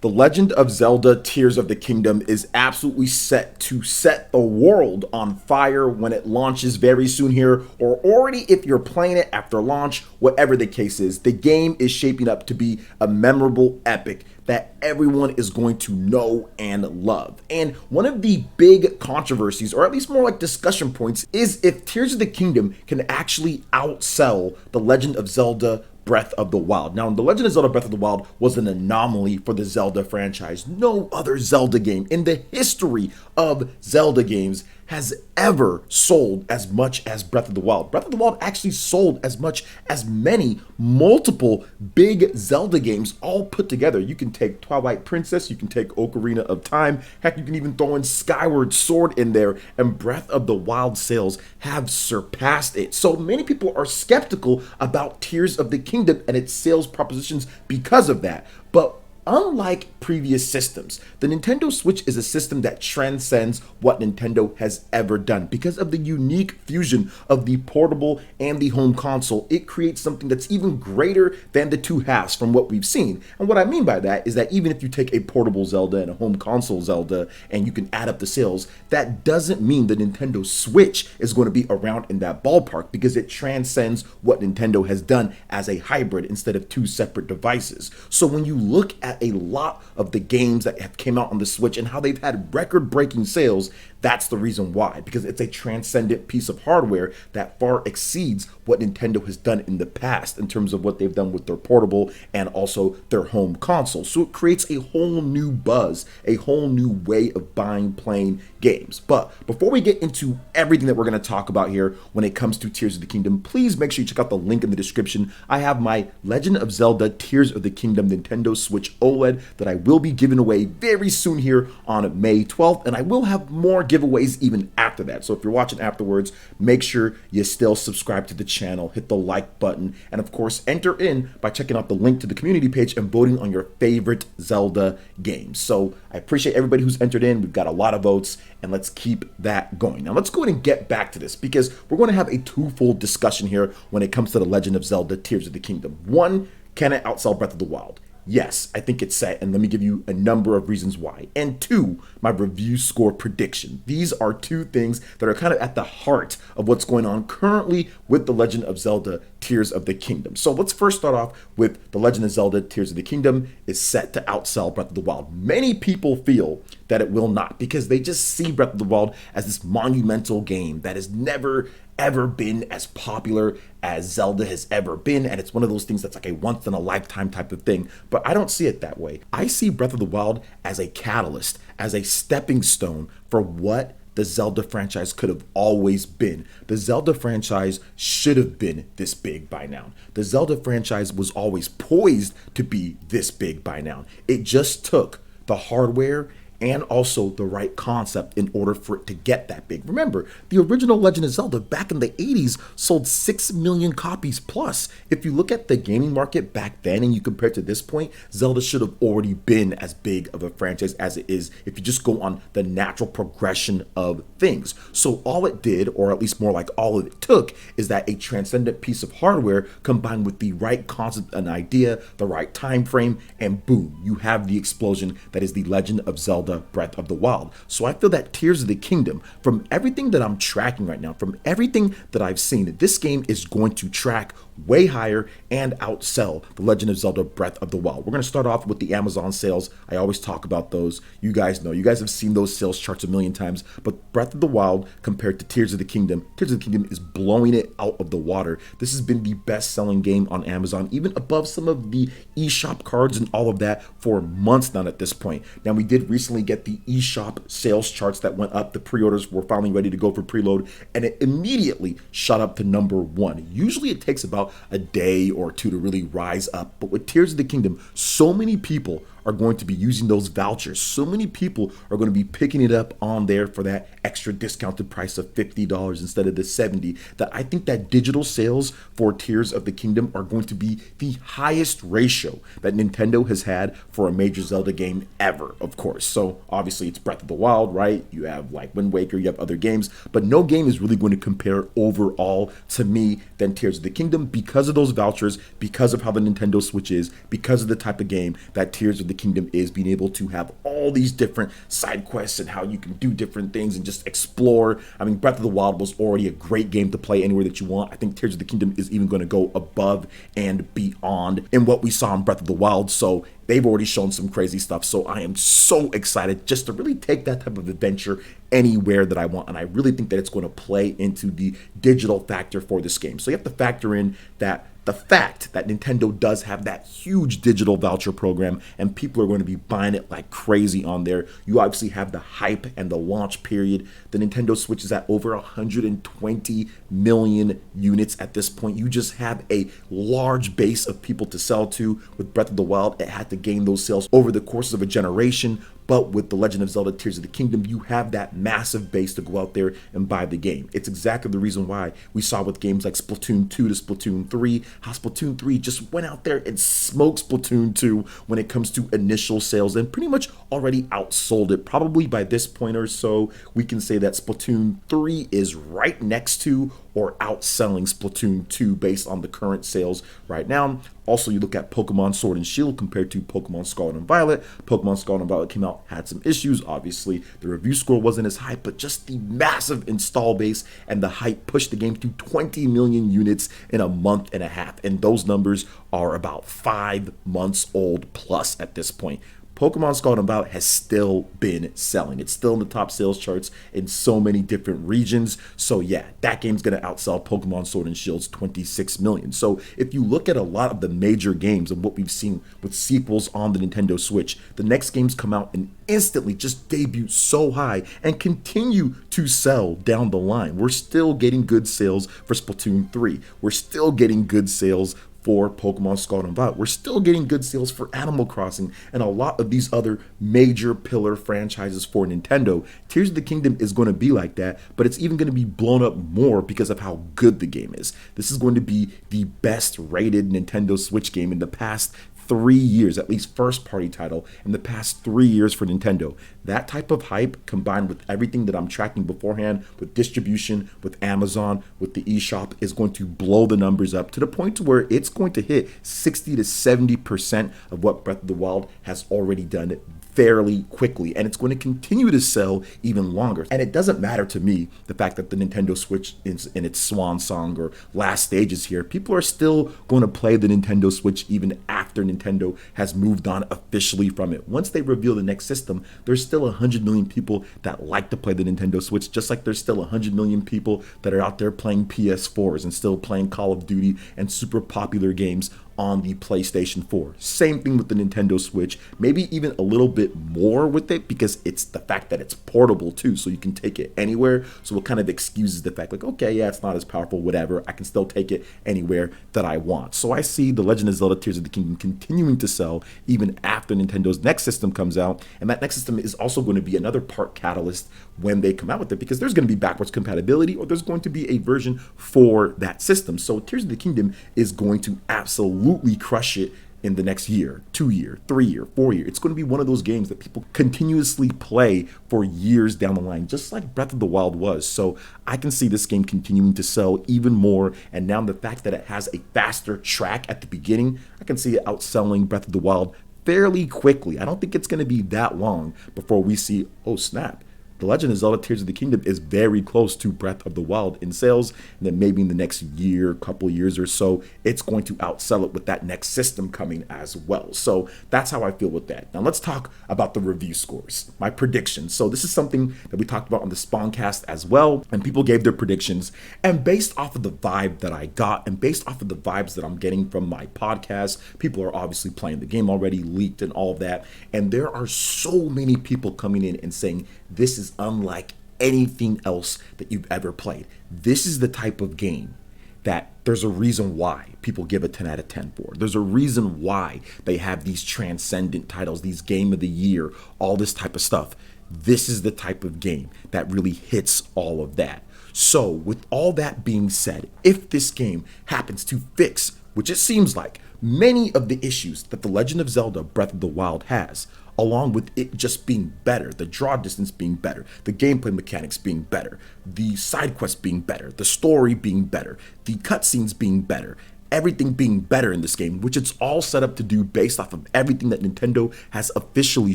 The Legend of Zelda Tears of the Kingdom is absolutely set to set the world on fire when it launches very soon here, or already if you're playing it after launch, whatever the case is. The game is shaping up to be a memorable epic that everyone is going to know and love. And one of the big controversies, or at least more like discussion points, is if Tears of the Kingdom can actually outsell The Legend of Zelda Breath of the Wild. Now, The Legend of Zelda Breath of the Wild was an anomaly for the Zelda franchise. No other Zelda game in the history of Zelda games has ever sold as much as Breath of the Wild. Breath of the Wild actually sold as much as many multiple big Zelda games all put together. You can take Twilight Princess, you can take Ocarina of Time, heck, you can even throw in Skyward Sword in there, and Breath of the Wild sales have surpassed it. So many people are skeptical about Tears of the Kingdom and its sales propositions because of that. But unlike previous systems, the Nintendo Switch is a system that transcends what Nintendo has ever done. Because of the unique fusion of the portable and the home console, it creates something that's even greater than the two halves from what we've seen. And what I mean by that is that even if you take a portable Zelda and a home console Zelda and you can add up the sales, that doesn't mean the Nintendo Switch is going to be around in that ballpark, because it transcends what Nintendo has done as a hybrid instead of two separate devices. So when you look at a lot of the games that have came out on the Switch and how they've had record-breaking sales, that's the reason why, because it's a transcendent piece of hardware that far exceeds what Nintendo has done in the past in terms of what they've done with their portable and also their home console. So it creates a whole new buzz, a whole new way of buying, playing games. But before we get into everything that we're going to talk about here when it comes to Tears of the Kingdom, please make sure you check out the link in the description. I have my Legend of Zelda Tears of the Kingdom Nintendo Switch OLED that I will be giving away very soon here on May 12th, and I will have more giveaways even after that. So if you're watching afterwards, make sure you still subscribe to the channel, hit the like button, and of course enter in by checking out the link to the community page and voting on your favorite Zelda games. So I appreciate everybody who's entered in. We've got a lot of votes, and let's keep that going. Now let's go ahead and get back to this, because we're going to have a twofold discussion here when it comes to The Legend of Zelda Tears of the Kingdom. One, can it outsell Breath of the Wild? Yes, I think it's set, and let me give you a number of reasons why. And two, my review score prediction. These are two things that are kind of at the heart of what's going on currently with The Legend of Zelda Tears of the Kingdom. So let's first start off with The Legend of Zelda Tears of the Kingdom is set to outsell Breath of the Wild. Many people feel that it will not, because they just see Breath of the Wild as this monumental game that has never ever been as popular as Zelda has ever been, and it's one of those things that's like a once in a lifetime type of thing. But I don't see it that way. I see Breath of the Wild as a catalyst, as a stepping stone for what the Zelda franchise could have always been. The Zelda franchise should have been this big by now. The Zelda franchise was always poised to be this big by now. It just took the hardware and also the right concept in order for it to get that big. Remember, the original Legend of Zelda back in the 80s sold 6 million copies plus. If you look at the gaming market back then and you compare it to this point, Zelda should have already been as big of a franchise as it is if you just go on the natural progression of things. So all it did, or at least more like all it took, is that a transcendent piece of hardware combined with the right concept and idea, the right time frame, and boom, you have the explosion that is The Legend of Zelda Breath of the Wild. So I feel that Tears of the Kingdom, from everything that I'm tracking right now, from everything that I've seen, this game is going to track way higher and outsell The Legend of Zelda Breath of the Wild. We're going to start off with the Amazon sales. I always talk about those. You guys know. You guys have seen those sales charts a million times. But Breath of the Wild compared to Tears of the Kingdom is blowing it out of the water. This has been the best-selling game on Amazon, even above some of the eShop cards and all of that for months now at this point. Now, we did recently get the eShop sales charts that went up. The pre-orders were finally ready to go for preload, and it immediately shot up to number 1. Usually it takes about a day or two to really rise up, but with Tears of the Kingdom, so many people are going to be using those vouchers. So many people are going to be picking it up on there for that extra discounted price of $50 instead of the $70, that I think that digital sales for Tears of the Kingdom are going to be the highest ratio that Nintendo has had for a major Zelda game ever, of course. So obviously it's Breath of the Wild, right? You have like Wind Waker, you have other games, but no game is really going to compare overall to me than Tears of the Kingdom because of those vouchers, because of how the Nintendo Switch is, because of the type of game that Tears of the Kingdom is being able to have all these different side quests and how you can do different things and just explore. I mean, Breath of the Wild was already a great game to play anywhere that you want. I think Tears of the Kingdom is even going to go above and beyond in what we saw in Breath of the Wild. So they've already shown some crazy stuff. So I am so excited just to really take that type of adventure anywhere that I want. And I really think that it's going to play into the digital factor for this game. So you have to factor in that the fact that Nintendo does have that huge digital voucher program and people are going to be buying it like crazy on there. You obviously have the hype and the launch period. The Nintendo Switch is at over 120 million units at this point. You just have a large base of people to sell to. With Breath of the Wild, it had to gain those sales over the course of a generation. But with The Legend of Zelda Tears of the Kingdom, you have that massive base to go out there and buy the game. It's exactly the reason why we saw with games like Splatoon 2 to Splatoon 3, how Splatoon 3 just went out there and smoked Splatoon 2 when it comes to initial sales and pretty much already outsold it. Probably by this point or so, we can say that Splatoon 3 is right next to or outselling Splatoon 2 based on the current sales right now. Also, you look at Pokemon Sword and Shield compared to Pokemon Scarlet and Violet. Pokemon Scarlet and Violet came out, had some issues. Obviously, the review score wasn't as high, but just the massive install base and the hype pushed the game to 20 million units in a month and a half. And those numbers are about 5 months old plus at this point. Pokemon Scarlet and Violet has still been selling. It's still in the top sales charts in so many different regions. So yeah, that game's gonna outsell Pokemon Sword and Shield's 26 million. So if you look at a lot of the major games and what we've seen with sequels on the Nintendo Switch, the next games come out and instantly just debut so high and continue to sell down the line. We're still getting good sales for Splatoon 3. We're still getting good sales for Pokemon Scarlet and Violet. We're still getting good sales for Animal Crossing and a lot of these other major pillar franchises for Nintendo. Tears of the Kingdom is going to be like that, but it's even going to be blown up more because of how good the game is. This is going to be the best rated Nintendo Switch game in the past 3 years, at least first party title in the past 3 years for Nintendo. That type of hype combined with everything that I'm tracking beforehand with distribution, with Amazon, with the eShop is going to blow the numbers up to the point to where it's going to hit 60 to 70% of what Breath of the Wild has already done fairly quickly, and it's going to continue to sell even longer. And it doesn't matter to me the fact that the Nintendo Switch is in its swan song or last stages here. People are still going to play the Nintendo Switch even after Nintendo has moved on officially from it. Once they reveal the next system, there's still 100 million people that like to play the Nintendo Switch, just like there's still 100 million people that are out there playing PS4s and still playing Call of Duty and super popular games on the PlayStation 4. Same thing with the Nintendo Switch, maybe even a little bit more with it because it's the fact that it's portable too, so you can take it anywhere. So it kind of excuses the fact like, okay, yeah, it's not as powerful, whatever, I can still take it anywhere that I want. So I see The Legend of Zelda Tears of the Kingdom continuing to sell even after Nintendo's next system comes out, and that next system is also going to be another part catalyst when they come out with it because there's going to be backwards compatibility or there's going to be a version for that system. So Tears of the Kingdom is going to absolutely crush it in the next year, 2 year, 3 year, 4 year. It's going to be one of those games that people continuously play for years down the line, just like Breath of the Wild was. So I can see this game continuing to sell even more. And now the fact that it has a faster track at the beginning, I can see it outselling Breath of the Wild fairly quickly. I don't think it's going to be that long before we see, oh snap, The Legend of Zelda Tears of the Kingdom is very close to Breath of the Wild in sales, and then maybe in the next year, couple years or so, it's going to outsell it with that next system coming as well. So that's how I feel with that. Now let's talk about the review scores, my predictions. So this is something that we talked about on the Spawncast as well, and people gave their predictions, and based off of the vibe that I got, and based off of the vibes that I'm getting from my podcast, people are obviously playing the game already, leaked and all of that, and there are so many people coming in and saying, this is unlike anything else that you've ever played. This is the type of game that there's a reason why people give a 10 out of 10 for. There's a reason why they have these transcendent titles, these game of the year, all this type of stuff. This is the type of game that really hits all of that. So with all that being said, if this game happens to fix, which it seems like, many of the issues that The Legend of Zelda Breath of the Wild has, along with it just being better, the draw distance being better, the gameplay mechanics being better, the side quests being better, the story being better, the cutscenes being better, everything being better in this game, which it's all set up to do based off of everything that Nintendo has officially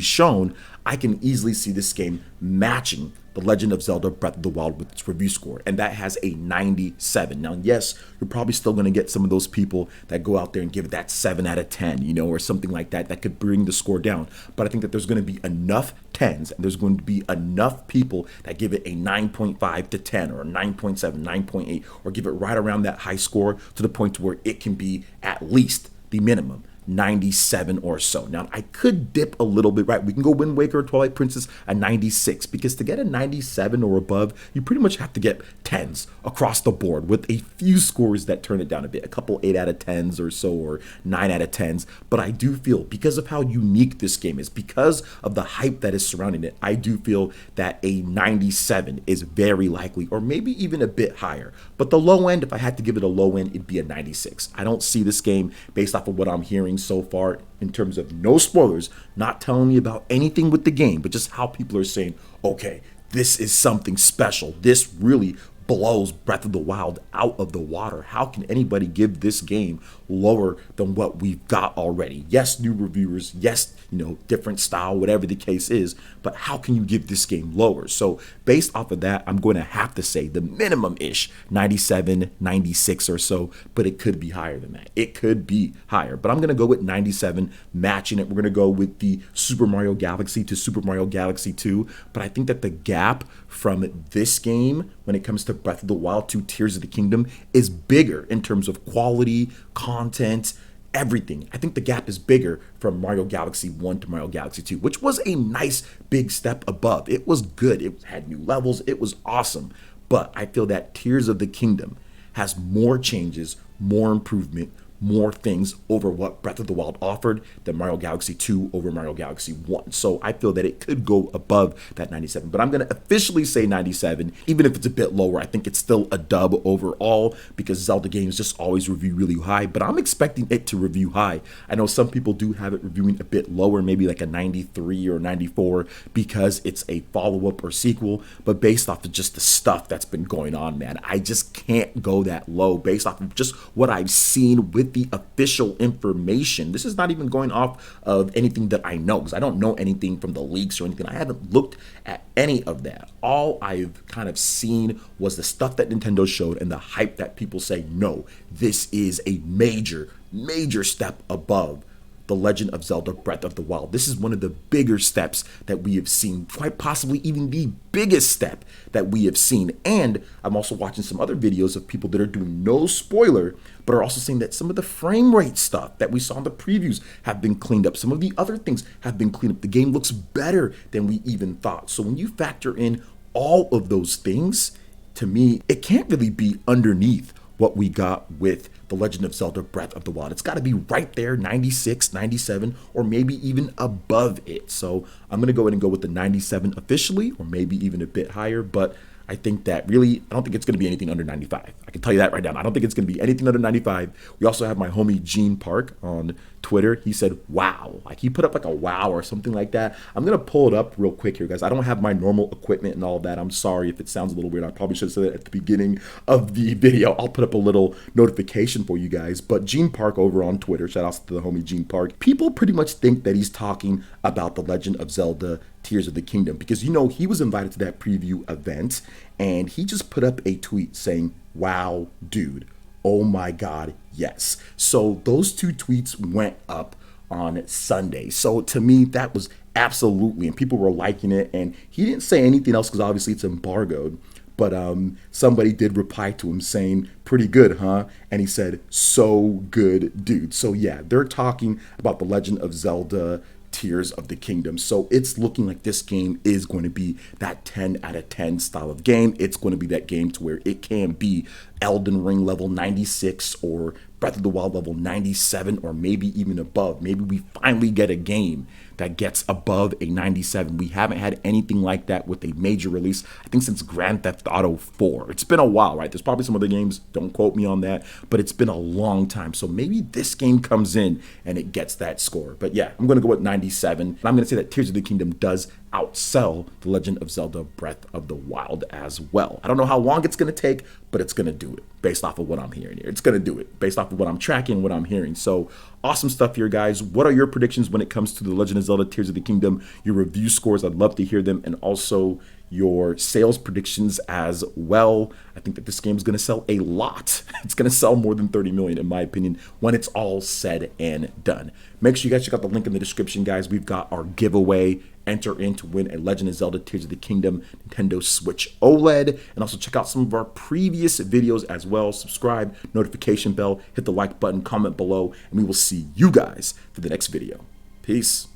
shown, I can easily see this game matching The Legend of Zelda Breath of the Wild with its review score, and that has a 97. Now, yes, you're probably still going to get some of those people that go out there and give it that 7 out of 10, or something like that, that could bring the score down. But I think that there's going to be enough 10s, and there's going to be enough people that give it a 9.5 to 10, or a 9.7, 9.8, or give it right around that high score to the point where it can be at least the minimum 97 or so. Now, I could dip a little bit, right? We can go Wind Waker or Twilight Princess a 96, because to get a 97 or above, you pretty much have to get 10s across the board, with a few scores that turn it down a bit, a couple 8 out of 10s or so, or 9 out of 10s. But I do feel, because of how unique this game is, because of the hype that is surrounding it, I do feel that a 97 is very likely, or maybe even a bit higher. But the low end, if I had to give it a low end, it'd be a 96. I don't see this game, based off of what I'm hearing so far, in terms of no spoilers, not telling me about anything with the game, but just how people are saying, okay, this is something special. This really blows Breath of the Wild out of the water. How can anybody give this game lower than what we've got already? Yes, new reviewers, yes, different style, whatever the case is, but how can you give this game lower? So based off of that, I'm going to have to say the minimum-ish 97, 96 or so, but it could be higher than that. It could be higher, but I'm going to go with 97, matching it. We're going to go with the Super Mario Galaxy to Super Mario Galaxy 2, but I think that the gap from this game when it comes to Breath of the Wild to Tears of the Kingdom is bigger in terms of quality, content, everything. I think the gap is bigger from Mario Galaxy 1 to Mario Galaxy 2, which was a nice big step above. It was good. It had new levels. It was awesome. But I feel that Tears of the Kingdom has more changes, more improvement, more things over what Breath of the Wild offered than Mario Galaxy 2 over Mario Galaxy 1. So I feel that it could go above that 97, but I'm going to officially say 97, even if it's a bit lower. I think it's still a dub overall, because Zelda games just always review really high, but I'm expecting it to review high. I know some people do have it reviewing a bit lower, maybe like a 93 or 94, because it's a follow-up or sequel, but based off of just the stuff that's been going on, man, I just can't go that low based off of just what I've seen with the official information. This is not even going off of anything that I know, because I don't know anything from the leaks or anything. I haven't looked at any of that. All I've kind of seen was the stuff that Nintendo showed and the hype that people say, no, this is a major step above The Legend of Zelda Breath of the Wild. This is one of the bigger steps that we have seen, quite possibly even the biggest step that we have seen. And I'm also watching some other videos of people that are doing no spoiler, but are also saying that some of the frame rate stuff that we saw in the previews have been cleaned up. Some of the other things have been cleaned up. The game looks better than we even thought. So when you factor in all of those things, to me, it can't really be underneath what we got with The Legend of Zelda Breath of the Wild. It's got to be right there, 96, 97, or maybe even above it. So I'm going to go ahead and go with the 97 officially, or maybe even a bit higher, but I think that really, I don't think it's going to be anything under 95. I can tell you that right now. I don't think it's going to be anything under 95. We also have my homie Gene Park on Twitter. He said, wow. Like, he put up like a wow or something like that. I'm going to pull it up real quick here, guys. I don't have my normal equipment and all of that. I'm sorry if it sounds a little weird. I probably should have said it at the beginning of the video. I'll put up a little notification for you guys. But Gene Park over on Twitter, shout outs to the homie Gene Park. People pretty much think that he's talking about The Legend of Zelda Tears of the Kingdom, because he was invited to that preview event, and he just put up a tweet saying, wow, dude, oh my god, yes. So those two tweets went up on Sunday. So to me, that was absolutely, and people were liking it, and he didn't say anything else because obviously it's embargoed, but somebody did reply to him saying, pretty good, huh? And he said, so good, dude. So yeah, they're talking about The Legend of Zelda Tears of the Kingdom. So it's looking like this game is going to be that 10 out of 10 style of game. It's going to be that game to where it can be Elden Ring level 96 or Breath of the Wild level 97, or maybe even above. Maybe we finally get a game that gets above a 97. We haven't had anything like that with a major release, I think, since Grand Theft Auto 4. It's been a while, right? There's probably some other games, don't quote me on that, but it's been a long time. So maybe this game comes in and it gets that score. But yeah, I'm going to go with 97. And I'm going to say that Tears of the Kingdom does outsell The Legend of Zelda Breath of the Wild as well. I don't know how long it's going to take, but it's going to do it based off of what I'm hearing here. It's going to do it based off of what I'm tracking, what I'm hearing. So awesome stuff here, guys. What are your predictions when it comes to The Legend of Zelda Tears of the Kingdom? Your review scores, I'd love to hear them. And also your sales predictions as well. I think that this game is going to sell a lot. It's going to sell more than 30 million, in my opinion, when it's all said and done. Make sure you guys check out the link in the description, guys. We've got our giveaway. Enter in to win a Legend of Zelda Tears of the Kingdom Nintendo Switch OLED. And also check out some of our previous videos as well. Subscribe, notification bell, hit the like button, comment below, and we will see you guys for the next video. Peace.